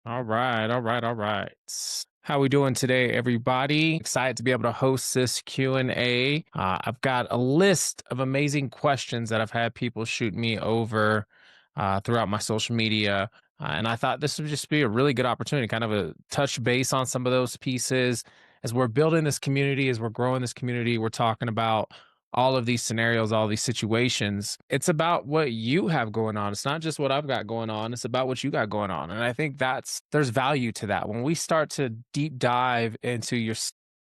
All right, all right, all right. How we doing today, everybody? Excited to be able to host this Q&A. I've got a list of amazing questions that I've had people shoot me over throughout my social media. And I thought this would just be a really good opportunity, kind of a touch base on some of those pieces. As we're building this community, as we're growing this community, we're talking about all of these scenarios, all these situations. It's about what you have going on. It's not just what I've got going on. It's about what you got going on. And I think there's value to that. When we start to deep dive into your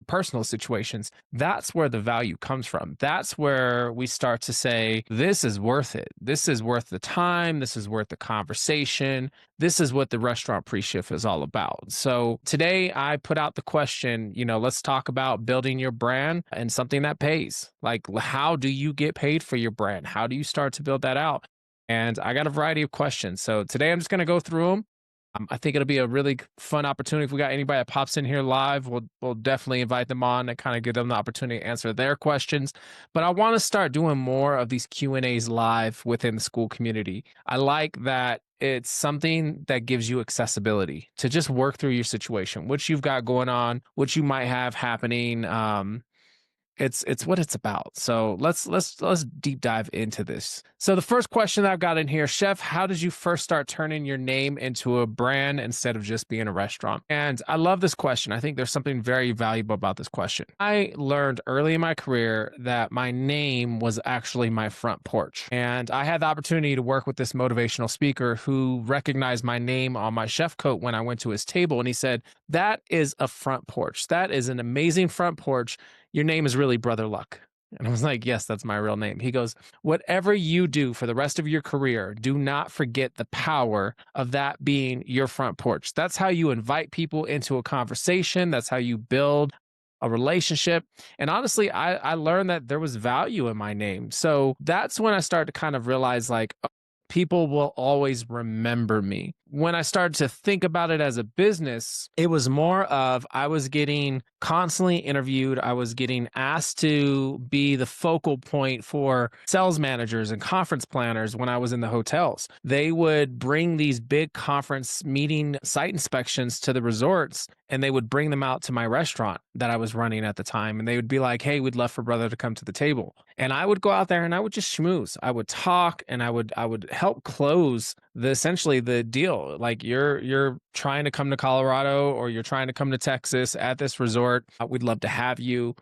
personal situations, that's where the value comes from. That's where we start to say, this is worth it. This is worth the time. This is worth the conversation. This is what the restaurant pre-shift is all about. So today I put out the question, let's talk about building your brand and something that pays. Like, how do you get paid for your brand? How do you start to build that out? And I got a variety of questions. So today I'm just going to go through them. I think it'll be a really fun opportunity. If we got anybody that pops in here live, we'll definitely invite them on and kind of give them the opportunity to answer their questions. But I want to start doing more of these Q&As live within the school community. I like that it's something that gives you accessibility to just work through your situation, what you've got going on, what you might have happening. It's what it's about. So let's deep dive into this. So the first question that I've got in here, Chef, how did you first start turning your name into a brand instead of just being a restaurant? And I love this question. I think there's something very valuable about this question. I learned early in my career that my name was actually my front porch. And I had the opportunity to work with this motivational speaker who recognized my name on my chef coat when I went to his table. And he said, "That is a front porch. That is an amazing front porch. Your name is really Brother Luck." And I was like, yes, that's my real name. He goes, whatever you do for the rest of your career, do not forget the power of that being your front porch. That's how you invite people into a conversation. That's how you build a relationship. And honestly, I learned that there was value in my name. So that's when I started to kind of realize like, people will always remember me. When I started to think about it as a business, it was more of I was getting constantly interviewed. I was getting asked to be the focal point for sales managers and conference planners when I was in the hotels. They would bring these big conference meeting site inspections to the resorts and they would bring them out to my restaurant that I was running at the time. And they would be like, "Hey, we'd love for brother to come to the table." And I would go out there and I would just schmooze. I would talk and I would help close essentially the deal. Like you're trying to come to Colorado or you're trying to come to Texas at this resort. We'd love to have you.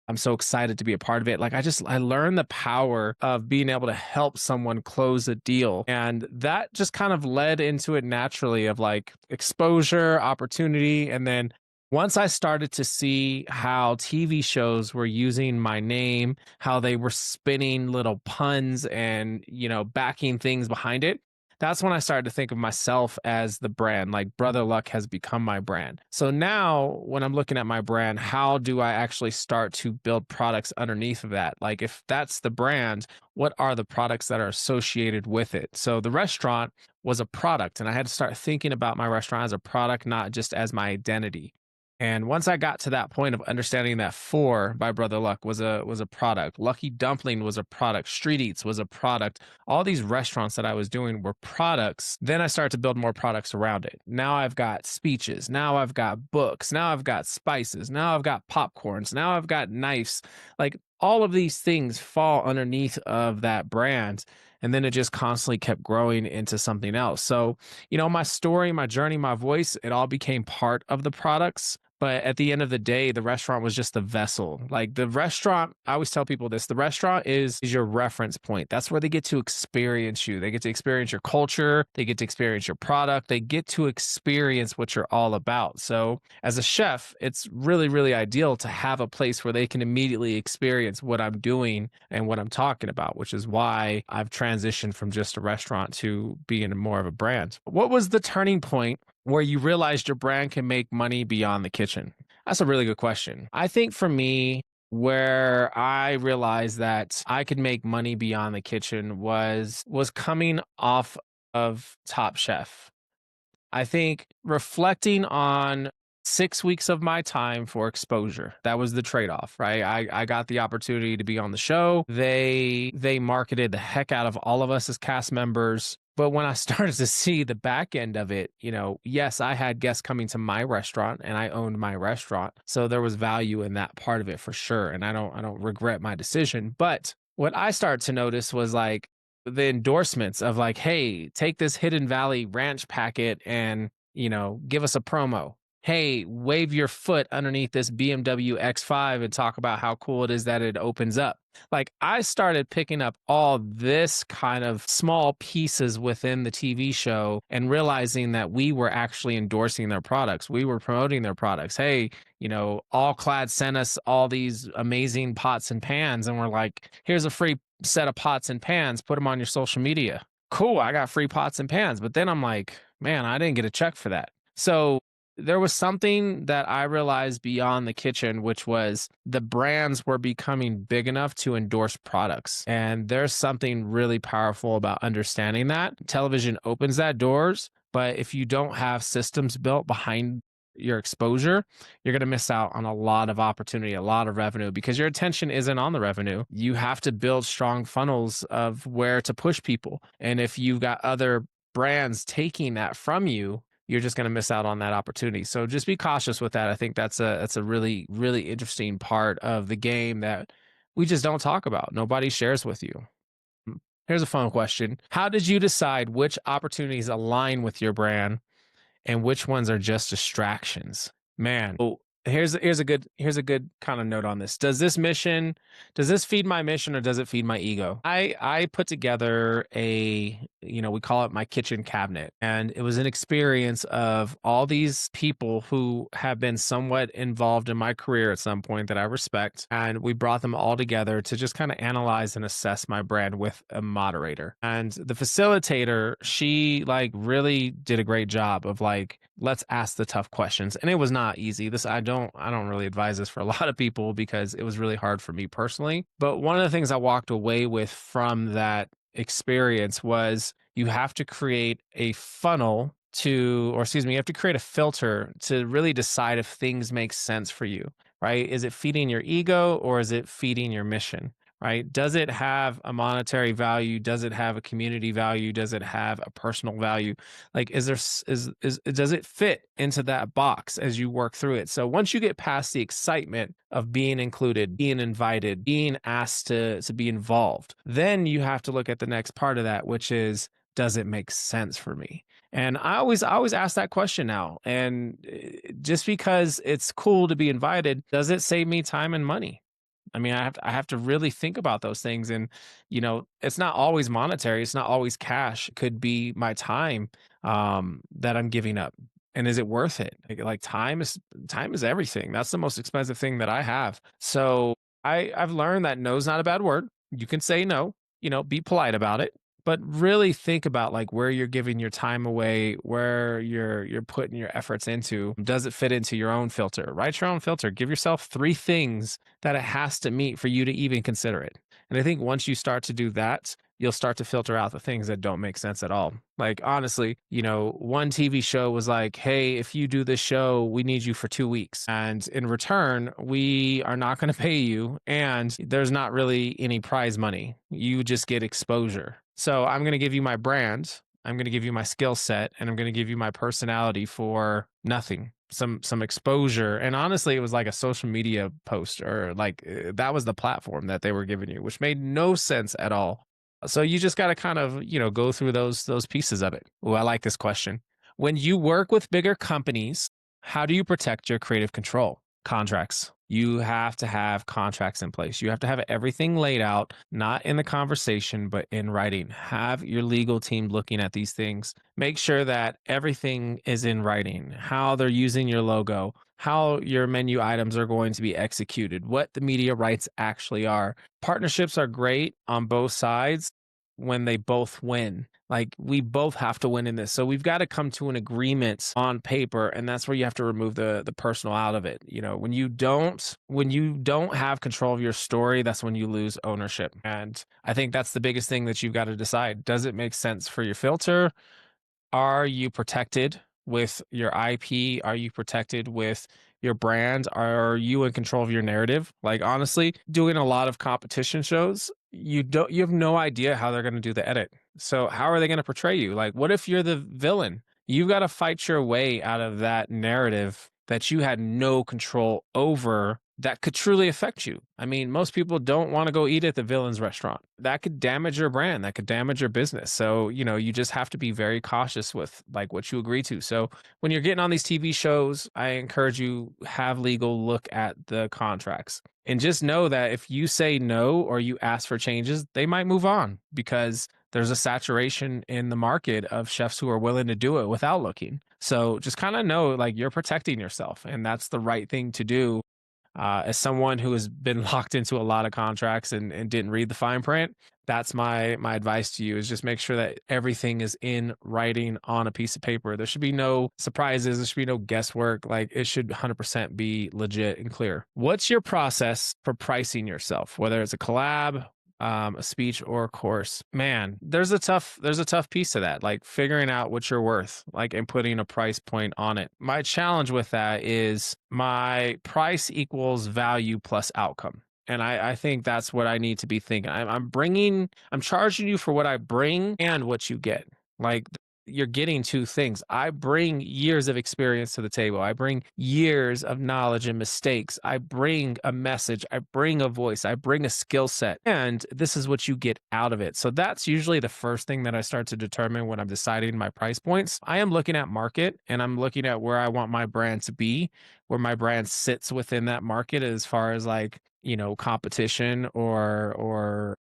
I'm so excited to be a part of it. Like I learned the power of being able to help someone close a deal. And that just kind of led into it naturally of like exposure, opportunity. And then once I started to see how TV shows were using my name, how they were spinning little puns and, backing things behind it, that's when I started to think of myself as the brand. Like Brother Luck has become my brand. So now when I'm looking at my brand, how do I actually start to build products underneath of that? Like if that's the brand, what are the products that are associated with it? So the restaurant was a product and I had to start thinking about my restaurant as a product, not just as my identity. And once I got to that point of understanding that Four by Brother Luck was a product, Lucky Dumpling was a product, Street Eats was a product, all these restaurants that I was doing were products. Then I started to build more products around it. Now I've got speeches, now I've got books, now I've got spices, now I've got popcorns, now I've got knives. Like all of these things fall underneath of that brand. And then it just constantly kept growing into something else. So, my story, my journey, my voice, it all became part of the products. But at the end of the day, the restaurant was just the vessel. Like the restaurant, I always tell people this, the restaurant is your reference point. That's where they get to experience you. They get to experience your culture. They get to experience your product. They get to experience what you're all about. So as a chef, it's really, really ideal to have a place where they can immediately experience what I'm doing and what I'm talking about, which is why I've transitioned from just a restaurant to being more of a brand. What was the turning point where you realized your brand can make money beyond the kitchen? That's a really good question. I think for me, where I realized that I could make money beyond the kitchen was coming off of Top Chef. I think reflecting on 6 weeks of my time for exposure. That was the trade-off, right? I got the opportunity to be on the show. They marketed the heck out of all of us as cast members. But when I started to see the back end of it, yes, I had guests coming to my restaurant and I owned my restaurant. So there was value in that part of it for sure. And I don't regret my decision. But what I started to notice was like the endorsements of like, hey, take this Hidden Valley Ranch packet and give us a promo. Hey, wave your foot underneath this BMW X5 and talk about how cool it is that it opens up. Like I started picking up all this kind of small pieces within the TV show and realizing that we were actually endorsing their products. We were promoting their products. Hey, All Clad sent us all these amazing pots and pans, and we're like, here's a free set of pots and pans, put them on your social media. Cool, I got free pots and pans. But then I'm like, man, I didn't get a check for that. So there was something that I realized beyond the kitchen, which was the brands were becoming big enough to endorse products. And there's something really powerful about understanding that. Television opens that doors, but if you don't have systems built behind your exposure, you're going to miss out on a lot of opportunity, a lot of revenue because your attention isn't on the revenue. You have to build strong funnels of where to push people. And if you've got other brands taking that from you, you're just going to miss out on that opportunity. So just be cautious with that. I think that's a really really interesting part of the game that we just don't talk about. Nobody shares with you. Here's a fun question. How did you decide which opportunities align with your brand and which ones are just distractions? Man, oh, here's a good kind of note on this. Does this feed my mission or does it feed my ego? I put together we call it my kitchen cabinet, and it was an experience of all these people who have been somewhat involved in my career at some point that I respect, and we brought them all together to just kind of analyze and assess my brand with a moderator. And the facilitator, she like really did a great job of like, let's ask the tough questions. And it was not easy. I don't really advise this for a lot of people because it was really hard for me personally. But one of the things I walked away with from that experience was you have to create a funnel you have to create a filter to really decide if things make sense for you, right? Is it feeding your ego or is it feeding your mission? Right? Does it have a monetary value? Does it have a community value? Does it have a personal value? Like, does it fit into that box as you work through it? So once you get past the excitement of being included, being invited, being asked to be involved, then you have to look at the next part of that, which is, does it make sense for me? And I always ask that question now. And just because it's cool to be invited, does it save me time and money? I mean, I have to really think about those things. And, it's not always monetary. It's not always cash. It could be my time that I'm giving up. And is it worth it? Like time is everything. That's the most expensive thing that I have. So I've learned that no is not a bad word. You can say no, be polite about it, but really think about like where you're giving your time away, where you're putting your efforts into. Does it fit into your own filter? Write your own filter. Give yourself 3 things that it has to meet for you to even consider it. And I think once you start to do that, you'll start to filter out the things that don't make sense at all. Like, honestly, one TV show was like, hey, if you do this show, we need you for 2 weeks. And in return, we are not going to pay you. And there's not really any prize money. You just get exposure. So I'm going to give you my brand. I'm going to give you my skill set, and I'm going to give you my personality for nothing. Some exposure. And honestly, it was like a social media post, or like that was the platform that they were giving you, which made no sense at all. So you just got to kind of, go through those pieces of it. Oh, I like this question. When you work with bigger companies, how do you protect your creative control? Contracts. You have to have contracts in place. You have to have everything laid out, not in the conversation, but in writing. Have your legal team looking at these things. Make sure that everything is in writing, how they're using your logo, how your menu items are going to be executed, what the media rights actually are. Partnerships are great on both sides when they both win. Like, we both have to win in this. So we've got to come to an agreement on paper, and that's where you have to remove the personal out of it. When you don't have control of your story, that's when you lose ownership. And I think that's the biggest thing that you've got to decide. Does it make sense for your filter? Are you protected? with your IP? Are you protected with your brand? Are you in control of your narrative? Like honestly, doing a lot of competition shows, you have no idea how they're going to do the edit. So how are they going to portray you? Like what if you're the villain? You've got to fight your way out of that narrative that you had no control over that could truly affect you. I mean, most people don't want to go eat at the villain's restaurant. That could damage your brand, that could damage your business. So, you just have to be very cautious with like what you agree to. So, when you're getting on these TV shows, I encourage you have legal look at the contracts. And just know that if you say no or you ask for changes, they might move on because there's a saturation in the market of chefs who are willing to do it without looking. So just kind of know like you're protecting yourself and that's the right thing to do. As someone who has been locked into a lot of contracts and didn't read the fine print, that's my advice to you is just make sure that everything is in writing on a piece of paper. There should be no surprises. There should be no guesswork. Like it should 100% be legit and clear. What's your process for pricing yourself, whether it's a collab, a speech or a course? Man, there's a tough piece to that, like figuring out what you're worth, like and putting a price point on it. My challenge with that is my price equals value plus outcome. And I think that's what I need to be thinking. I'm charging you for what I bring and what you get. Like you're getting two things. I bring years of experience to the table. I bring years of knowledge and mistakes. I bring a message. I bring a voice. I bring a skill set. And this is what you get out of it. So that's usually the first thing that I start to determine when I'm deciding my price points. I am looking at market and I'm looking at where I want my brand to be, where my brand sits within that market as far as like, competition or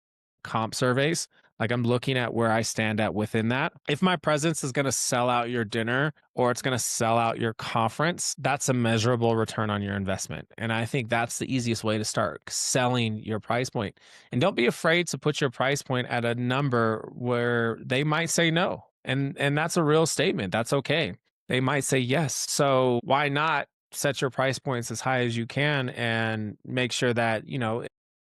comp surveys. Like I'm looking at where I stand at within that. If my presence is going to sell out your dinner or it's going to sell out your conference, that's a measurable return on your investment. And I think that's the easiest way to start selling your price point. And don't be afraid to put your price point at a number where they might say no. And that's a real statement. That's okay. They might say yes. So why not set your price points as high as you can and make sure that,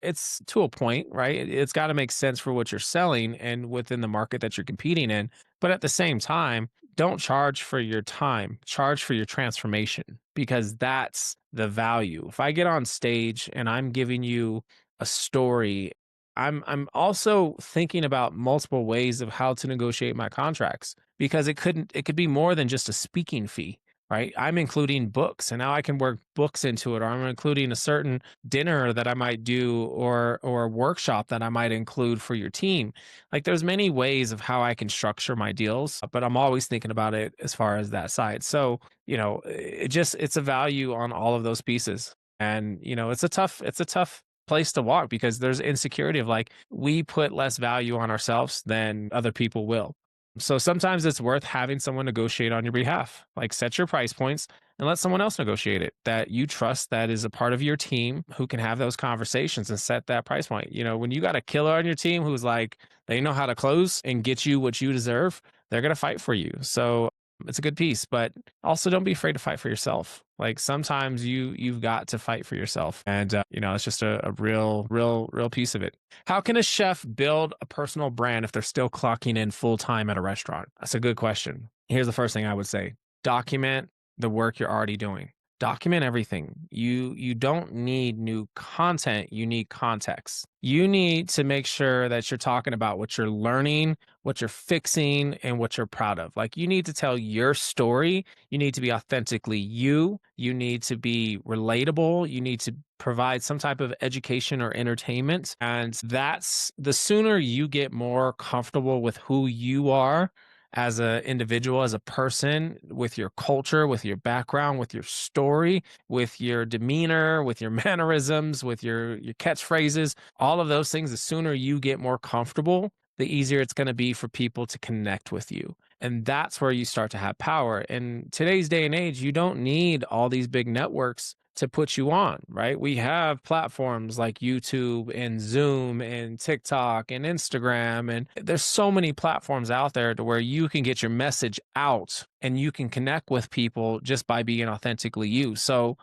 it's to a point, right? It's got to make sense for what you're selling and within the market that you're competing in. But at the same time, don't charge for your time, charge for your transformation because that's the value. If I get on stage and I'm giving you a story, I'm also thinking about multiple ways of how to negotiate my contracts because it could be more than just a speaking fee, right? I'm including books and now I can work books into it, or I'm including a certain dinner that I might do or a workshop that I might include for your team. Like there's many ways of how I can structure my deals, but I'm always thinking about it as far as that side. So, it's a value on all of those pieces. And, it's a tough place to walk because there's insecurity of like we put less value on ourselves than other people will. So sometimes it's worth having someone negotiate on your behalf. Like set your price points and let someone else negotiate it that you trust that is a part of your team who can have those conversations and set that price point. When you got a killer on your team who's like they know how to close and get you what you deserve, they're going to fight for you. So it's a good piece, but also don't be afraid to fight for yourself. Like sometimes you've got to fight for yourself, and it's just a real piece of it. How can a chef build a personal brand if they're still clocking in full time at a restaurant? That's a good question. Here's the first thing I would say: document the work you're already doing. Document everything. You don't need new content, you need context. You need to make sure that you're talking about what you're learning, what you're fixing, and what you're proud of. Like you need to tell your story. You need to be authentically you. You need to be relatable. You need to provide some type of education or entertainment. And that's the sooner you get more comfortable with who you are as an individual, as a person, with your culture, with your background, with your story, with your demeanor, with your mannerisms, with your catchphrases, all of those things, the sooner you get more comfortable, the easier it's going to be for people to connect with you. And that's where you start to have power. In today's day and age, you don't need all these big networks to put you on, right? We have platforms like YouTube and Zoom and TikTok and Instagram. And there's so many platforms out there to where you can get your message out and you can connect with people just by being authentically you. So,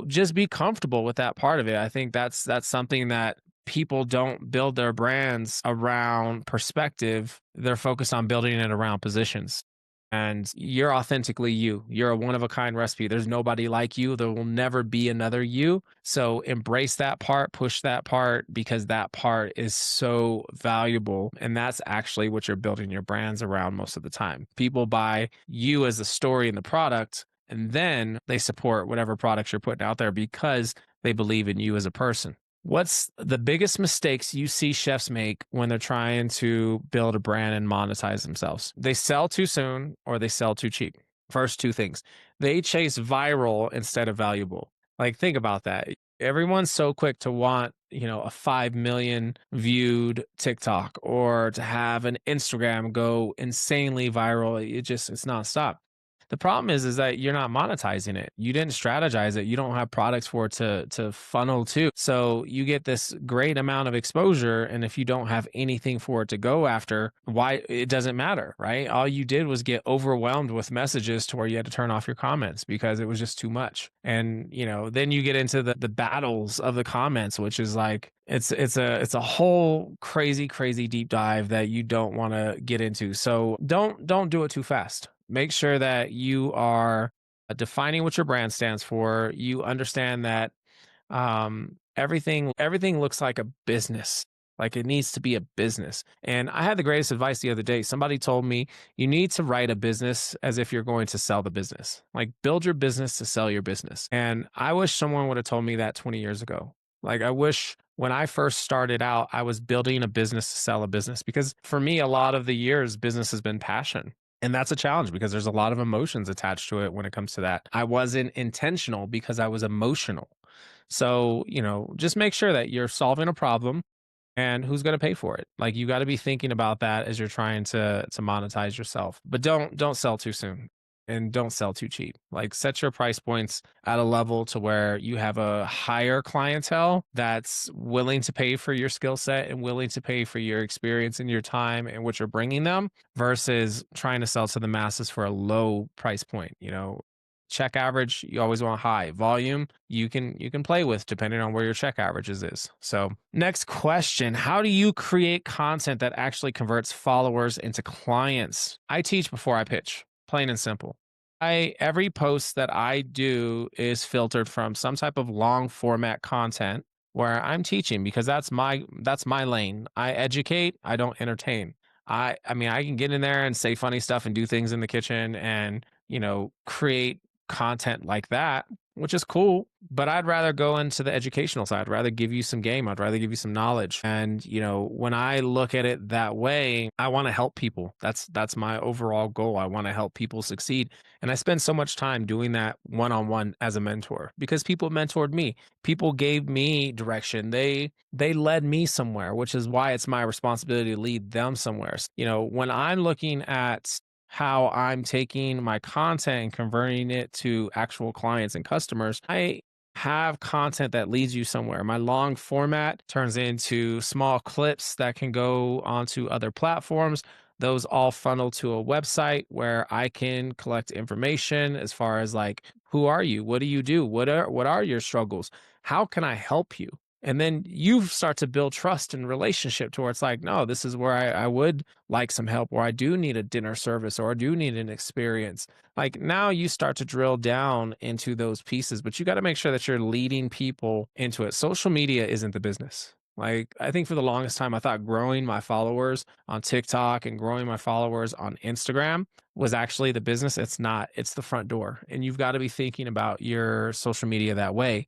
just be comfortable with that part of it. I think that's something that people don't build their brands around perspective. They're focused on building it around positions. and you're authentically you. You're a one of a kind recipe. There's nobody like you. There will never be another you. So embrace that part, push that part, because that part is so valuable. And that's actually what you're building your brands around most of the time. People buy you as a story in the product, and then they support whatever products you're putting out there because they believe in you as a person. What's the biggest mistakes you see chefs make when they're trying to build a brand and monetize themselves? They sell too soon or they sell too cheap. First two things. They chase viral instead of valuable. Like, think about that. Everyone's so quick to want, a 5 million viewed TikTok or to have an Instagram go insanely viral. It's nonstop. The problem is that you're not monetizing it. You didn't strategize it. You don't have products for it to funnel to. So you get this great amount of exposure, and if you don't have anything for it to go after, why it doesn't matter, right? All you did was get overwhelmed with messages to where you had to turn off your comments because it was just too much. And then you get into the battles of the comments, which is like it's a whole crazy deep dive that you don't want to get into. So don't do it too fast. Make sure that you are defining what your brand stands for. You understand that everything looks like a business. Like, it needs to be a business. And I had the greatest advice the other day. Somebody told me you need to write a business as if you're going to sell the business. Like, build your business to sell your business. And I wish someone would have told me that 20 years ago. Like, I wish when I first started out, I was building a business to sell a business, because for me, a lot of the years, business has been passion. And that's a challenge because there's a lot of emotions attached to it when it comes to that. I wasn't intentional because I was emotional. So, just make sure that you're solving a problem, and who's going to pay for it. Like, you got to be thinking about that as you're trying to monetize yourself. But don't sell too soon, and don't sell too cheap. Like, set your price points at a level to where you have a higher clientele that's willing to pay for your skill set and willing to pay for your experience and your time and what you're bringing them, versus trying to sell to the masses for a low price point. Check average, you always want high. Volume, you can play with depending on where your check averages is. So, next question, how do you create content that actually converts followers into clients? I teach before I pitch, plain and simple. I Every post that I do is filtered from some type of long format content where I'm teaching, because that's my lane. I educate, I don't entertain. I mean, I can get in there and say funny stuff and do things in the kitchen and, create content like that, which is cool. But I'd rather go into the educational side. I'd rather give you some game. I'd rather give you some knowledge. And when I look at it that way, I want to help people. That's my overall goal. I want to help people succeed. And I spend so much time doing that one on one as a mentor, because people mentored me. People gave me direction. They led me somewhere, which is why it's my responsibility to lead them somewhere. When I'm looking at how I'm taking my content and converting it to actual clients and customers, I have content that leads you somewhere. My long format turns into small clips that can go onto other platforms. Those all funnel to a website where I can collect information as far as, like, who are you? What do you do? What are your struggles? How can I help you? And then you start to build trust and relationship to where it's like, no, this is where I would like some help, or I do need a dinner service, or I do need an experience. Like, now you start to drill down into those pieces, but you got to make sure that you're leading people into it. Social media isn't the business. Like, I think for the longest time, I thought growing my followers on TikTok and growing my followers on Instagram was actually the business. It's not, it's the front door. And you've got to be thinking about your social media that way.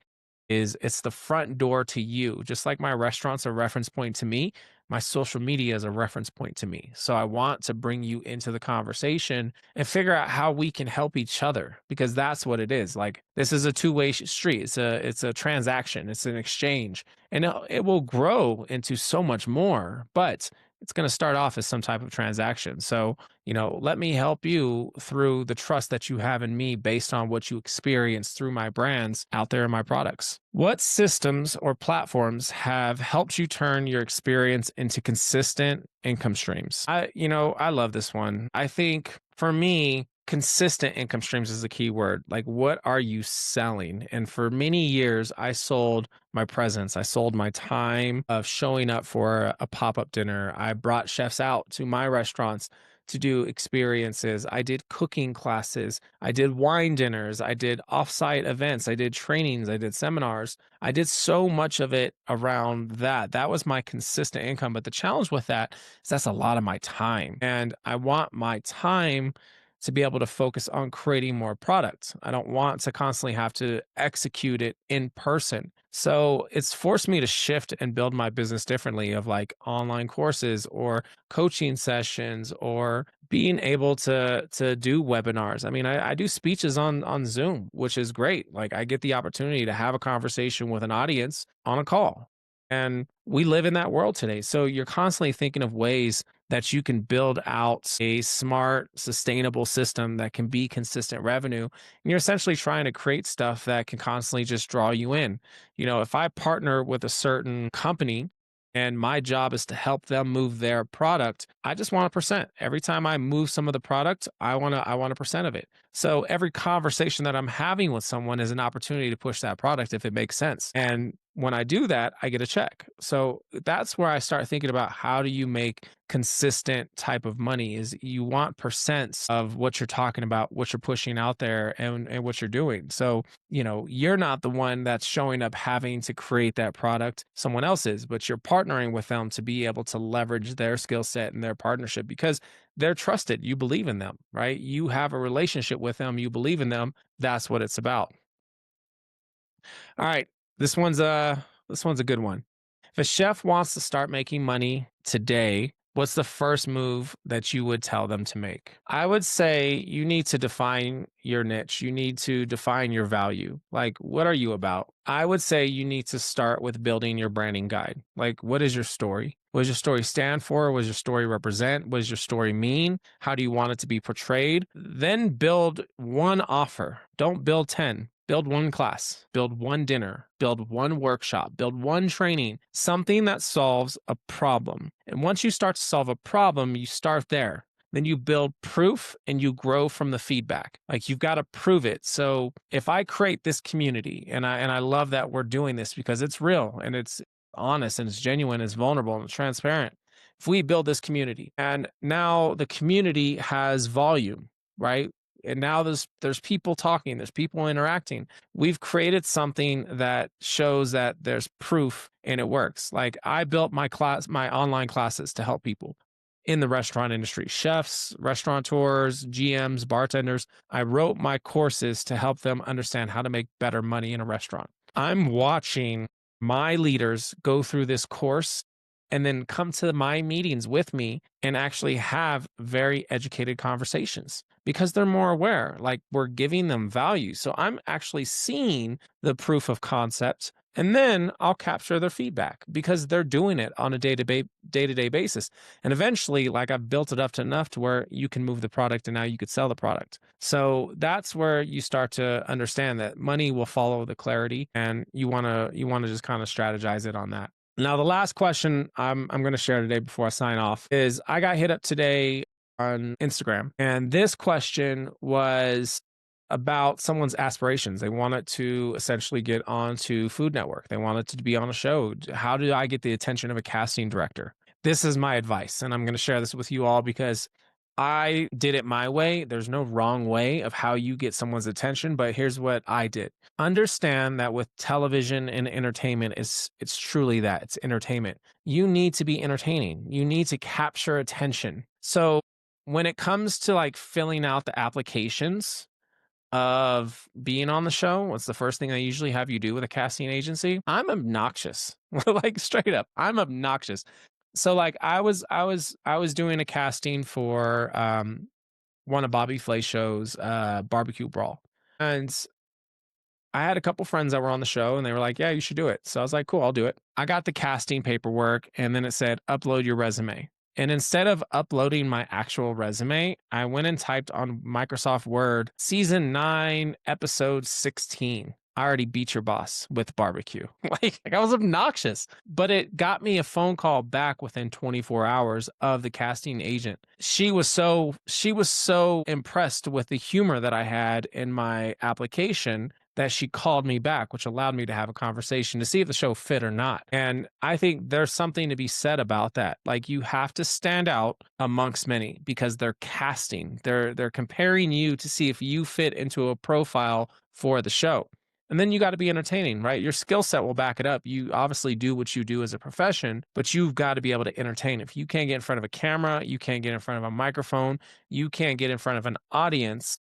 It's the front door to you. Just like my restaurant's a reference point to me, my social media is a reference point to me. So I want to bring you into the conversation and figure out how we can help each other, because that's what it is. Like, this is a two-way street. It's a transaction. It's an exchange, and it will grow into so much more, but it's going to start off as some type of transaction. So, let me help you through the trust that you have in me based on what you experience through my brands out there in my products. What systems or platforms have helped you turn your experience into consistent income streams? I love this one. I think for me, consistent income streams is the key word. Like, what are you selling? And for many years, I sold my presence. I sold my time of showing up for a pop up dinner. I brought chefs out to my restaurants to do experiences. I did cooking classes. I did wine dinners. I did offsite events. I did trainings. I did seminars. I did so much of it around that. That was my consistent income. But the challenge with that is that's a lot of my time. And I want my time to be able to focus on creating more products. I don't want to constantly have to execute it in person. So it's forced me to shift and build my business differently of like online courses or coaching sessions or being able to do webinars. I mean, I do speeches on Zoom, which is great. Like I get the opportunity to have a conversation with an audience on a call. And we live in that world today. So you're constantly thinking of ways that you can build out a smart, sustainable system that can be consistent revenue. And you're essentially trying to create stuff that can constantly just draw you in. You know, if I partner with a certain company and my job is to help them move their product, I just want a percent. Every time I move some of the product, I want a percent of it. So every conversation that I'm having with someone is an opportunity to push that product if it makes sense. And when I do that, I get a check. So that's where I start thinking about how do you make consistent type of money is you want percents of what you're talking about, what you're pushing out there and what you're doing. So, you know, you're not the one that's showing up having to create that product, someone else is, but you're partnering with them to be able to leverage their skill set and their partnership because they're trusted. You believe in them, right? You have a relationship with them, you believe in them. That's what it's about. All right. This one's a good one. If a chef wants to start making money today, what's the first move that you would tell them to make? I would say you need to define your niche. You need to define your value. Like, what are you about? I would say you need to start with building your branding guide. Like, what is your story? What does your story stand for? What does your story represent? What does your story mean? How do you want it to be portrayed? Then build one offer. Don't build 10. Build one class, build one dinner, build one workshop, build one training, something that solves a problem. And once you start to solve a problem, you start there. Then you build proof and you grow from the feedback. Like you've got to prove it. So if I create this community and I love that we're doing this because it's real and it's honest and it's genuine, it's vulnerable and it's transparent. If we build this community and now the community has volume, right? And now there's people talking, there's people interacting. We've created something that shows that there's proof and it works. Like I built my online classes to help people in the restaurant industry, chefs, restaurateurs, GMs, bartenders. I wrote my courses to help them understand how to make better money in a restaurant. I'm watching my leaders go through this course and then come to my meetings with me and actually have very educated conversations because they're more aware. Like we're giving them value. So I'm actually seeing the proof of concept and then I'll capture their feedback because they're doing it on a day-to-day basis. And eventually, like I've built it up to enough to where you can move the product and now you could sell the product. So that's where you start to understand that money will follow the clarity and you want to just kind of strategize it on that. Now, the last question I'm going to share today before I sign off is I got hit up today on Instagram, and this question was about someone's aspirations. They wanted to essentially get onto Food Network. They wanted to be on a show. How do I get the attention of a casting director? This is my advice, and I'm going to share this with you all because I did it my way. There's no wrong way of how you get someone's attention, but here's what I did. Understand that with television and entertainment, it's truly that. It's entertainment. You need to be entertaining. You need to capture attention. So when it comes to like filling out the applications of being on the show, what's the first thing I usually have you do with a casting agency? I'm obnoxious. Like straight up, I'm obnoxious. So like I was doing a casting for one of Bobby Flay show's barbecue brawl. And I had a couple friends that were on the show and they were like, "Yeah, you should do it." So I was like, "Cool, I'll do it." I got the casting paperwork and then it said upload your resume. And instead of uploading my actual resume, I went and typed on Microsoft Word, season 9, episode 16. I already beat your boss with barbecue. Like I was obnoxious, but it got me a phone call back within 24 hours of the casting agent. She was so impressed with the humor that I had in my application that she called me back, which allowed me to have a conversation to see if the show fit or not. And I think there's something to be said about that. Like you have to stand out amongst many because they're casting. They're comparing you to see if you fit into a profile for the show. And then you got to be entertaining, right? Your skill set will back it up. You obviously do what you do as a profession, but you've got to be able to entertain. If you can't get in front of a camera, you can't get in front of a microphone, you can't get in front of an audience,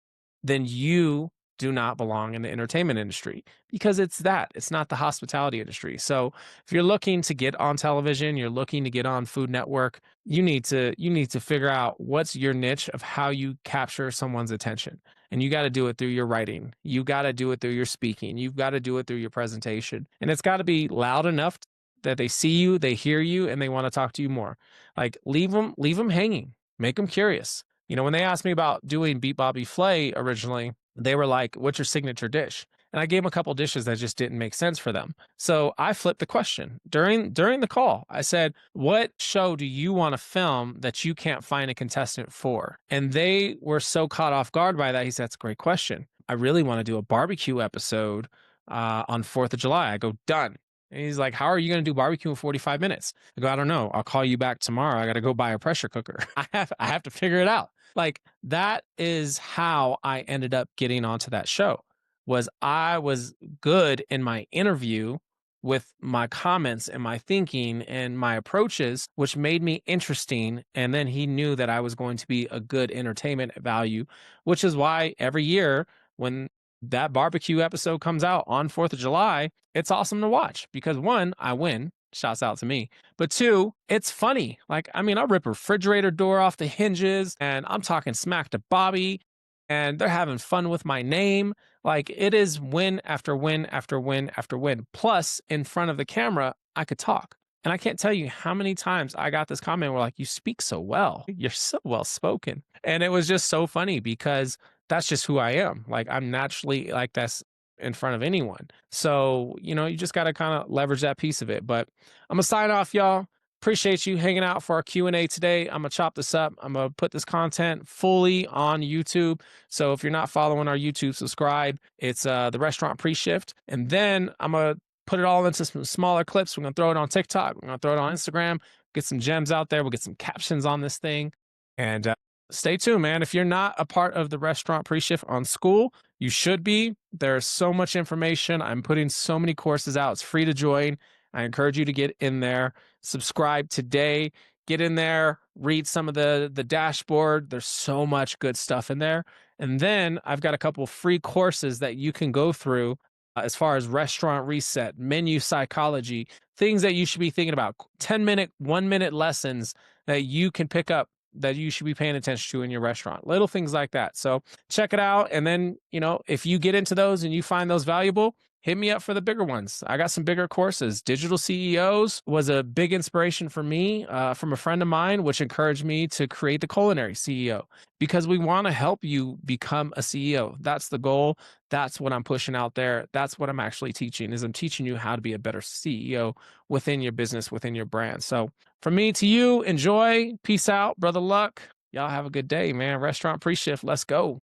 then you do not belong in the entertainment industry because it's not the hospitality industry. So if you're looking to get on television, you're looking to get on Food Network, you need to figure out what's your niche of how you capture someone's attention. And you got to do it through your writing. You got to do it through your speaking. You've got to do it through your presentation. And it's got to be loud enough that they see you, they hear you, and they want to talk to you more. Like leave them hanging. Make them curious. When they asked me about doing Beat Bobby Flay originally, they were like, "What's your signature dish?" And I gave them a couple dishes that just didn't make sense for them. So I flipped the question during the call. I said, "What show do you want to film that you can't find a contestant for?" And they were so caught off guard by that. He said, "That's a great question. I really want to do a barbecue episode on 4th of July." I go, "Done." And he's like, "How are you going to do barbecue in 45 minutes?" I go, "I don't know. I'll call you back tomorrow. I got to go buy a pressure cooker. I have to figure it out." Like that is how I ended up getting onto that show. Was I was good in my interview with my comments and my thinking and my approaches, which made me interesting. And then he knew that I was going to be a good entertainment value, which is why every year when that barbecue episode comes out on 4th of July, it's awesome to watch because one, I win. Shouts out to me. But two, it's funny. Like, I mean, I rip a refrigerator door off the hinges and I'm talking smack to Bobby and they're having fun with my name. Like, it is win after win after win after win. Plus, in front of the camera, I could talk. And I can't tell you how many times I got this comment where, like, you speak so well. You're so well spoken. And it was just so funny because that's just who I am. Like, I'm naturally like that's in front of anyone. So, you just got to kind of leverage that piece of it. But I'm going to sign off, y'all. Appreciate you hanging out for our Q&A today. I'm going to chop this up. I'm going to put this content fully on YouTube. So if you're not following our YouTube, subscribe. It's the Restaurant Pre-Shift. And then I'm going to put it all into some smaller clips. We're going to throw it on TikTok. We're going to throw it on Instagram. Get some gems out there. We'll get some captions on this thing. And stay tuned, man. If you're not a part of the Restaurant Pre-Shift on School, you should be. There's so much information. I'm putting so many courses out. It's free to join. I encourage you to get in there, subscribe today, get in there, read some of the dashboard. There's so much good stuff in there. And then I've got a couple free courses that you can go through as far as restaurant reset, menu psychology, things that you should be thinking about, 10-minute, 1-minute lessons that you can pick up that you should be paying attention to in your restaurant, little things like that. So check it out. And then, if you get into those and you find those valuable, hit me up for the bigger ones. I got some bigger courses. Digital CEOs was a big inspiration for me from a friend of mine, which encouraged me to create the Culinary CEO because we want to help you become a CEO. That's the goal. That's what I'm pushing out there. That's what I'm actually teaching is I'm teaching you how to be a better CEO within your business, within your brand. So from me to you, enjoy. Peace out, brother Luck. Y'all have a good day, man. Restaurant Pre-Shift. Let's go.